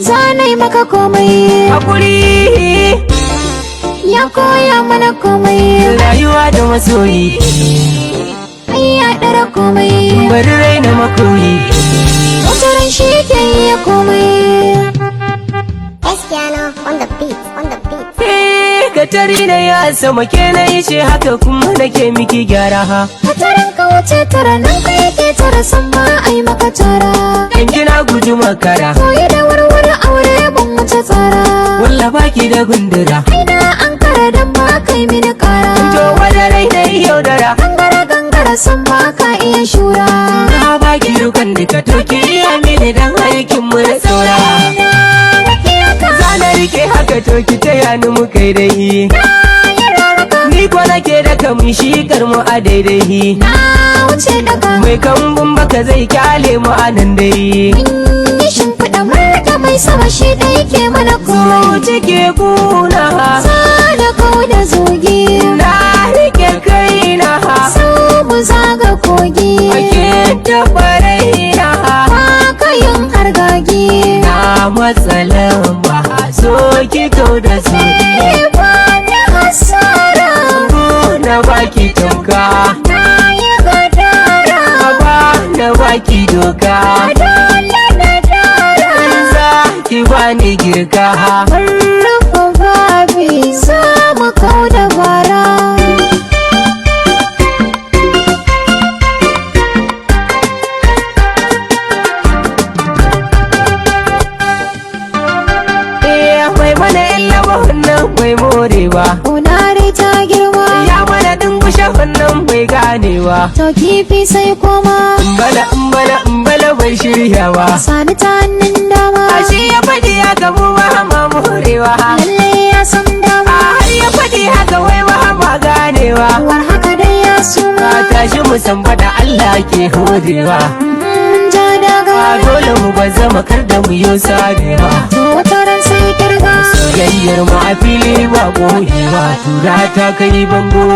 zanai maka komai. Hakuri Ya koya mana komai. rayuwa da masoyi, Ai ya ɗara komai. bari raina makoyi. Wataran shi ke iya komai. Espiano on the beat, on the beat. Katari na ya sama ke na yi ce haka kuma nake miki gyara ha. Wataran ka wuce tara nan ka yake tara san ma ai maka tara. In kina guji makara, Koyi da warware aure ban wuce tsara. walla baki da gundura. Aina an kara dan ba kai mini kara. To wada rai na yi yaudara, Gangara gangara san ba ka iya shura. na baki dukan duka to ki iya mini dan aikin mu da saura. Zana rike haka to ki taya ni mu kai dai. Ni ko nake da kamun shi karmu a daidai. Na wuce daga Mai kambun baka zai kyale mu a nan dai. yi shimfiɗa murka mai sama shi da yake mana komai. Mu cike kuna, Sada kau da zogi. na rike kaina, Sau mu zaga kogi. ake taɓa raina. Baka yin hargagi. Na matsalan ba so ki kau da su. Ba da hasara. Na baki tamka, Na yi gadara. ba na baki doka. Dole na dara. Za ki bani girka. Rufe babi za mu kau da bara. Mai mana illa wannan bai morewa, Unare ta girma. ya mana dingushe wannan bai ganewa. To kifi sai koma. Mbala bai shiryawa. Sani ta hannun dama. Ashe ya faɗi haka mu ba ma morewa. Lalle ya san dama. Har ya faɗi haka wai ba ma ganewa. War haka dai ya suma. Ka tashi mu san faɗa Allah ke horewa. Mun ja daga. Dole mu ba zama kar da mu yi sabewa. To wata ran sai kirga. Soyayyar mu a fili ba gogewa, tura ta kai bango.